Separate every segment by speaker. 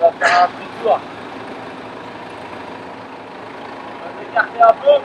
Speaker 1: va faire un petit tour. On va s'écarter un peu.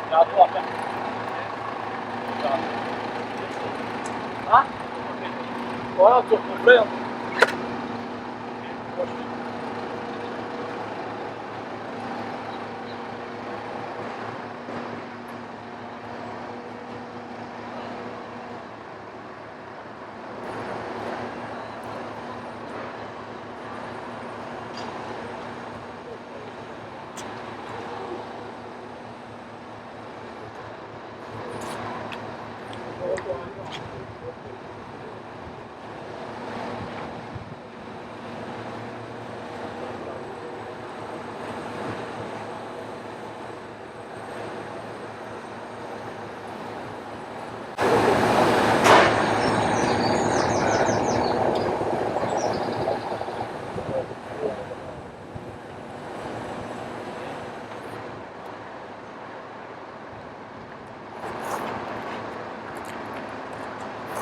Speaker 1: Il y a un tour à faire. Hein? Voilà, un tour complet. Hein.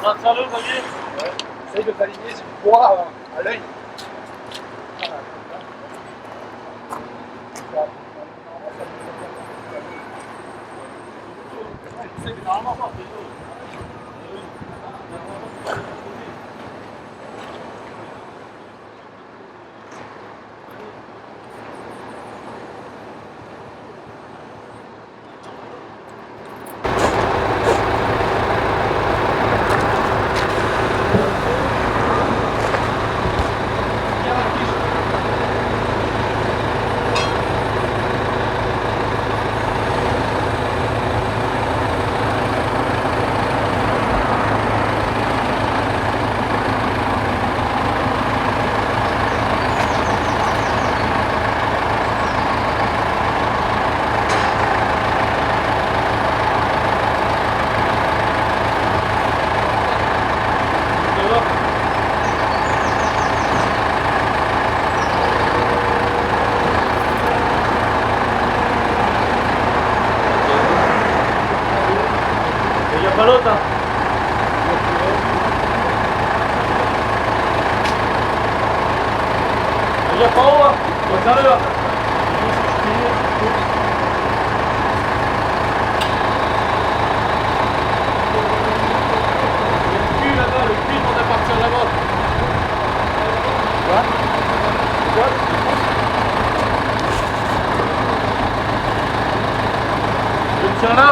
Speaker 1: Maintiens-le, Xavier.
Speaker 2: Ouais. Essaye de t'aligner si tu pourras à l'œil.
Speaker 1: Normalement, pas. Il n'y a pas l'autre, hein. Il n'y a pas haut, hein. Retiens-le, hein. Le cul là-bas, le cul pour partir là-bas. Quoi? Je le tiens là.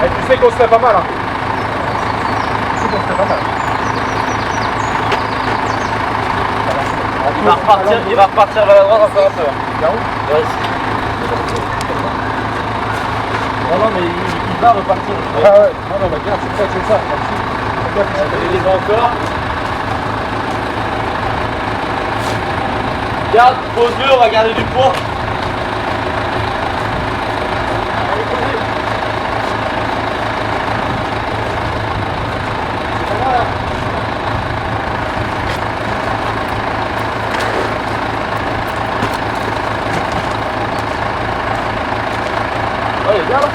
Speaker 2: Et tu sais qu'on se fait pas mal, hein. Tu sais qu'on se fait pas mal.
Speaker 1: Il va repartir vers la droite encore un peu.
Speaker 2: Bien où?
Speaker 1: Ouais, ici. Non, mais il va repartir.
Speaker 2: Ah ouais, non, bah bien, c'est ça.
Speaker 1: Il est encore. Regarde, pose-le, on va garder du poids. Ouais, il est bien là.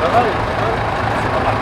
Speaker 1: Pas mal, c'est pas mal.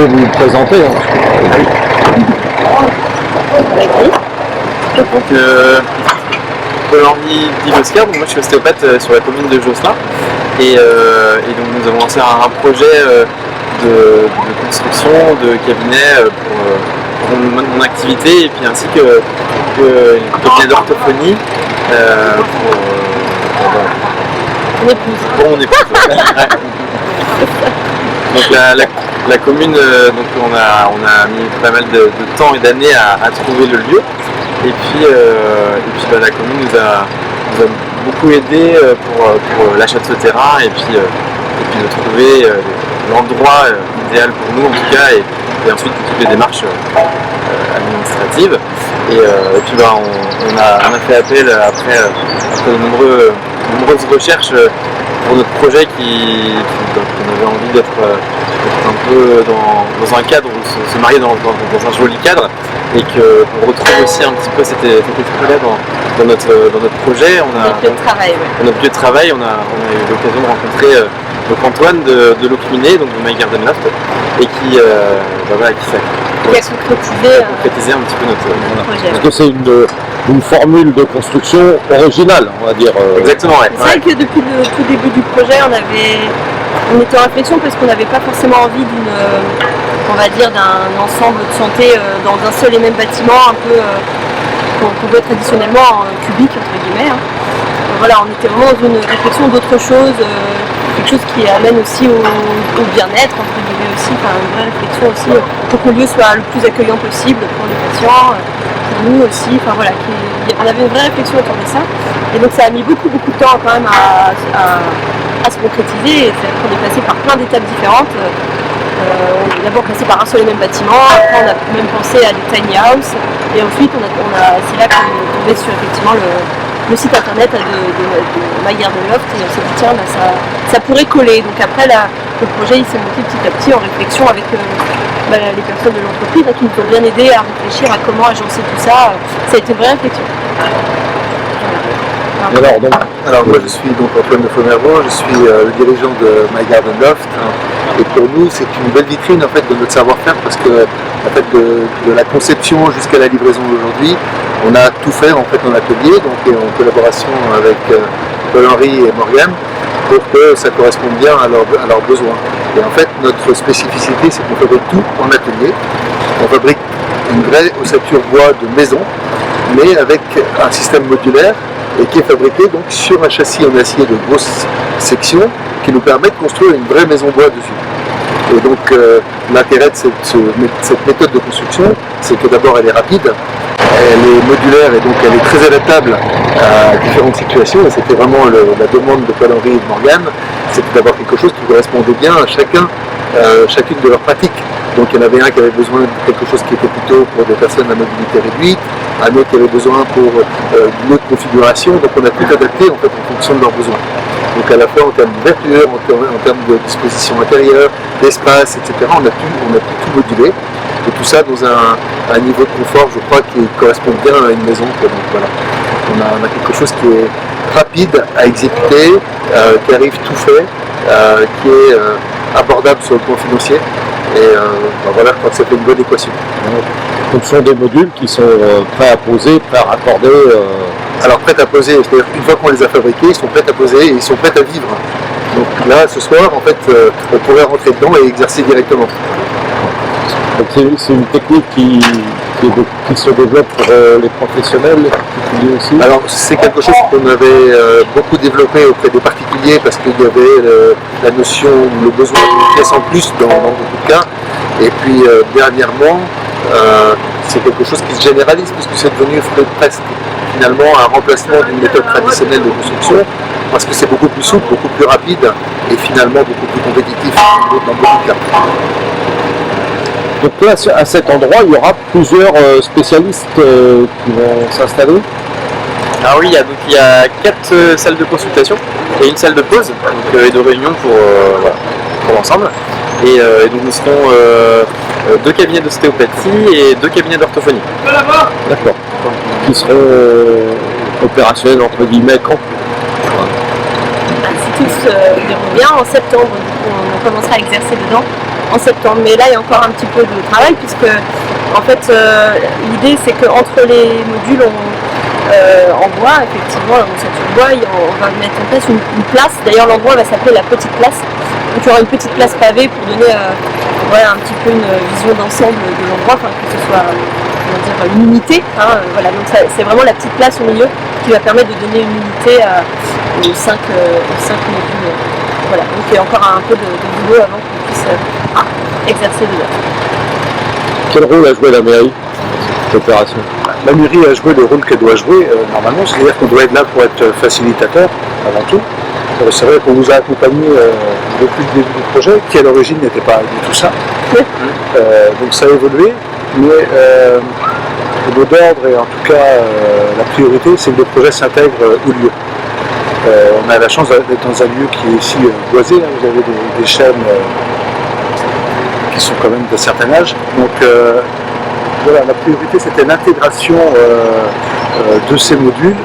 Speaker 2: pouvez vous présenter.
Speaker 3: Donc, Paul-Henri Divoscar, moi je suis ostéopathe sur la commune de Josselin et donc nous avons lancé un projet de construction de cabinet pour mon activité et puis ainsi que cabinet d'orthophonie pour mon épouse. Donc la commune, donc on a mis pas mal de temps et d'années à trouver le lieu. Et puis la commune nous a beaucoup aidé pour l'achat de ce terrain et puis de trouver l'endroit idéal pour nous en tout cas et ensuite pour toutes les démarches administratives. Et puis on a fait appel après de nombreuses recherches pour notre projet on avait envie d'être un peu dans un cadre, se marier dans un joli cadre et qu'on retrouve aussi un petit peu cet esprit-là dans notre projet.
Speaker 4: Notre lieu de travail, ouais.
Speaker 3: Notre lieu de travail, on a eu l'occasion de rencontrer donc Antoine de l'Ocminé, donc de My Garden Loft, et qui a concrétisé un petit peu notre projet.
Speaker 2: Parce que c'est une formule de construction originale, on va dire.
Speaker 3: Exactement, ouais.
Speaker 4: C'est vrai que depuis le tout début du projet, on était en réflexion parce qu'on n'avait pas forcément envie d'un ensemble de santé dans un seul et même bâtiment, un peu qu'on veut traditionnellement cubique entre guillemets. Hein. Voilà, on était vraiment dans une réflexion d'autre chose, quelque chose qui amène aussi au bien-être entre guillemets aussi, une vraie réflexion aussi pour que le lieu soit le plus accueillant possible pour les patients, pour nous aussi. On avait une vraie réflexion autour de ça, et donc ça a mis beaucoup de temps quand même à se concrétiser. On est passé par plein d'étapes différentes. On est d'abord passé par un seul et même bâtiment, après on a même pensé à des tiny houses, et ensuite c'est là qu'on est tombé sur effectivement le site internet de My Garden Loft, et on s'est dit tiens ça pourrait coller. Donc après le projet il s'est monté petit à petit en réflexion avec les personnes de l'entreprise qui nous ont bien aidé à réfléchir à comment agencer tout ça. Ça a été une vraie réflexion.
Speaker 5: Alors moi je suis donc Antoine de Fomervaux, je suis le dirigeant de My Garden Loft, et pour nous c'est une belle vitrine en fait de notre savoir-faire parce que en fait de la conception jusqu'à la livraison d'aujourd'hui, on a tout fait en fait en atelier, donc et en collaboration avec Paul-Henri et Morgane pour que ça corresponde bien à leurs besoins. Et en fait notre spécificité c'est qu'on fabrique tout en atelier, on fabrique une vraie ossature bois de maison, mais avec un système modulaire et qui est fabriqué donc sur un châssis en acier de grosse section qui nous permet de construire une vraie maison bois dessus. Et donc l'intérêt de cette méthode de construction, c'est que d'abord elle est rapide, elle est modulaire et donc elle est très adaptable à différentes situations, et c'était vraiment la demande de Paul-Henri et de Morgane, c'était d'avoir quelque chose qui correspondait bien à chacune de leurs pratiques. Donc il y en avait un qui avait besoin de quelque chose qui était plutôt pour des personnes à mobilité réduite, un autre qui avait besoin pour une autre configuration, donc on a tout adapté en fait en fonction de leurs besoins. Donc à la fois en termes d'ouverture, en termes de disposition intérieure, d'espace, etc. On a tout modulé, et tout ça dans un niveau de confort, je crois, qui correspond bien à une maison. Donc voilà, on a quelque chose qui est rapide à exécuter, qui arrive tout fait, qui est abordable sur le plan financier. Et voilà, je crois que ça fait une bonne équation.
Speaker 2: Donc ce sont des modules qui sont prêts à poser, prêts à raccorder.
Speaker 5: Alors prêts à poser, c'est-à-dire qu'une fois qu'on les a fabriqués, ils sont prêts à poser et ils sont prêts à vivre. Donc là, ce soir, en fait, on pourrait rentrer dedans et exercer directement.
Speaker 2: Donc c'est une technique qui se développe pour les professionnels, les particuliers aussi.
Speaker 5: Alors c'est quelque chose qu'on avait beaucoup développé auprès des particuliers parce qu'il y avait la notion, le besoin d'une pièce en plus dans beaucoup de cas. Et puis dernièrement, c'est quelque chose qui se généralise puisque c'est devenu presque finalement un remplacement d'une méthode traditionnelle de construction, parce que c'est beaucoup plus souple, beaucoup plus rapide et finalement beaucoup plus compétitif dans beaucoup de cas.
Speaker 2: Donc là, à cet endroit, il y aura plusieurs spécialistes qui vont s'installer.
Speaker 3: Ah oui, il y a 4 salles de consultation et une salle de pause et de réunion pour l'ensemble. Et donc nous serons 2 cabinets d'ostéopathie et 2 cabinets d'orthophonie.
Speaker 2: D'accord. Qui seront opérationnels entre guillemets quand?
Speaker 4: Si tout se déroule bien, en septembre, on commencera à exercer dedans. en septembre. Mais là, il y a encore un petit peu de travail puisque, en fait, l'idée c'est qu'entre les modules en bois, effectivement, la ossature bois, on va mettre en place une place. D'ailleurs, l'endroit va s'appeler la petite place. Donc, il y aura une petite place pavée pour donner un petit peu une vision d'ensemble de l'endroit, que ce soit une unité. Voilà. Donc, c'est vraiment la petite place au milieu qui va permettre de donner une unité aux 5 modules. Voilà. Donc, il y a encore un peu de boulot avant qu'on puisse exercer dedans.
Speaker 2: Quel rôle a joué la mairie dans cette opération?
Speaker 5: La mairie a joué le rôle qu'elle doit jouer normalement, c'est-à-dire qu'on doit être là pour être facilitateur avant tout. C'est vrai qu'on nous a accompagnés depuis le début du projet, qui à l'origine n'était pas du tout ça. Donc ça a évolué, mais le mot d'ordre et en tout cas la priorité, c'est que le projet s'intègre au lieu. On a la chance d'être dans un lieu qui est ici boisé, hein. Vous avez des chaînes qui sont quand même d'un certain âge. Donc voilà, la priorité c'était l'intégration de ces modules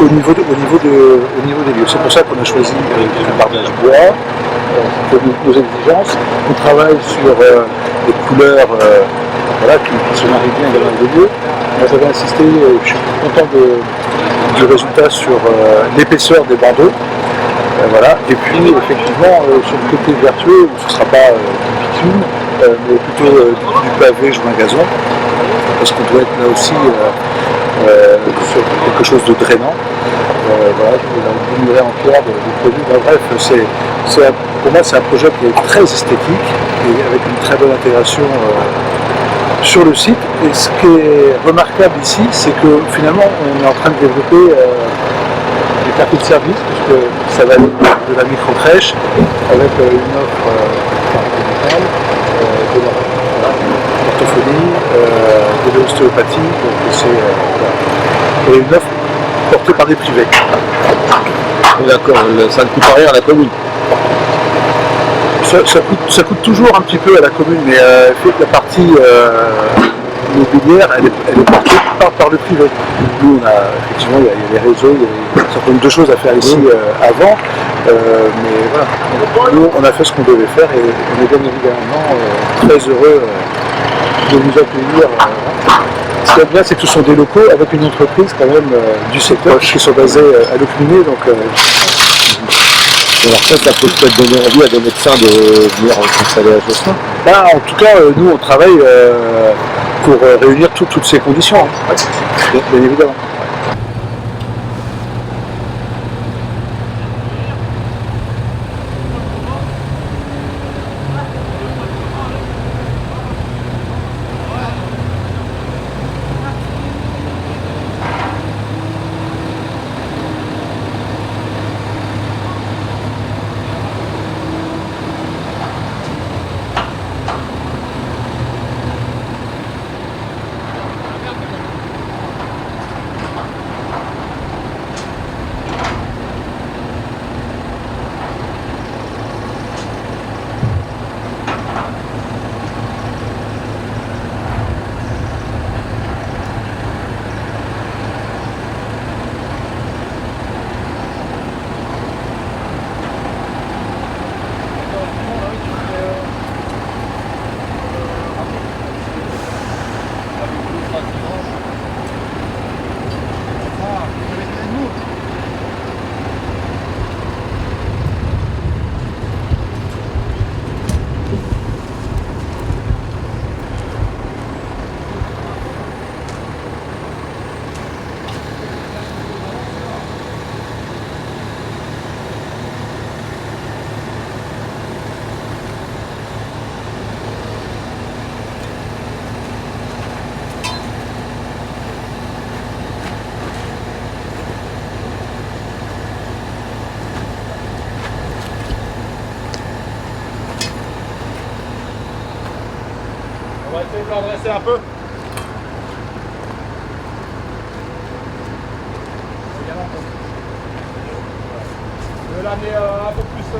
Speaker 5: au niveau des lieux. C'est pour ça qu'on a choisi un barbage bois, pour nos exigences. On travaille sur des couleurs qui se marient bien dans les lieux. Moi j'avais insisté, je suis content du résultat sur l'épaisseur des bandeaux. Voilà. Et puis effectivement sur le côté vertueux, ce ne sera pas du bitume, mais plutôt du pavé joint gazon, parce qu'on doit être là aussi sur quelque chose de drainant. Voilà, je vais en pierre de produits. Bref, pour moi c'est un projet qui est très esthétique et avec une très bonne intégration sur le site. Et ce qui est remarquable ici, c'est que finalement on est en train de développer des quartiers de service, puisque ça va aller de la micro-crèche avec une offre paramédicale, de l'orthophonie, de l'ostéopathie, et une offre portée par des privés.
Speaker 2: D'accord, ça ne coûte rien à la commune.
Speaker 5: Ça coûte toujours un petit peu à la commune, mais la partie immobilière, elle est portée par le privé. Nous, effectivement, il y a les réseaux, il y a un certain nombre de choses à faire ici avant, mais voilà, nous, on a fait ce qu'on devait faire et on est bien évidemment très heureux de vous accueillir. Ce qui est bien, c'est que ce sont des locaux avec une entreprise quand même du secteur qui sont basés à Locminé. Donc,
Speaker 2: alors ça peut peut-être donner envie à des médecins de venir s'installer à Josselin.
Speaker 5: là, en tout cas, nous, on travaille pour réunir toutes ces conditions, hein. Bien évidemment.
Speaker 1: On va essayer de l'endresser un peu. Je vais l'amener un peu plus. C'est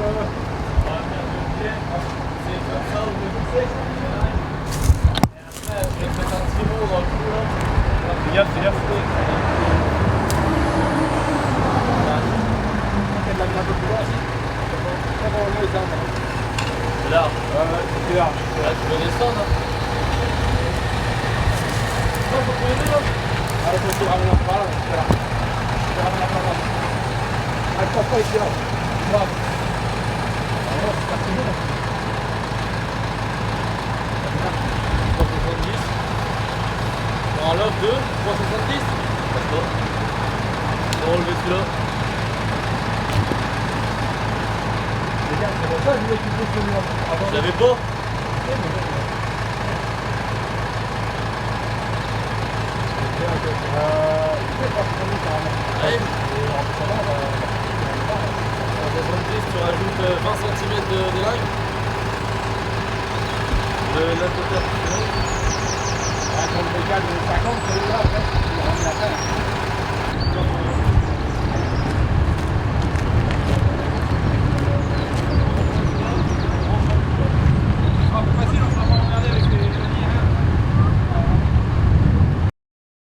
Speaker 1: comme ça, vous devez. Et après, je vais mettre un petit mot dans le trou là. Fais gaffe, fais gaffe. On va l'amener un peu plus loin aussi. On va enlever les arbres. large. C'est large. Là, tu peux descendre. Hein. Non, faut trouver deux là. Ah, faut se ramener par là, c'est là. Je te ramène par là. Ah, le papa est là. Moi. Alors, c'est parti là. 370. On enlève 2, 370. Passe pas. On va relever celui-là. Les gars, c'est pour ça que je voulais quitter celui-là. Je l'avais pas. Ouais. En 70, tu rajoutes 20 cm d'élingue. La côté. Quand le mécal de 50, c'est là, après, tu ramènes la fin.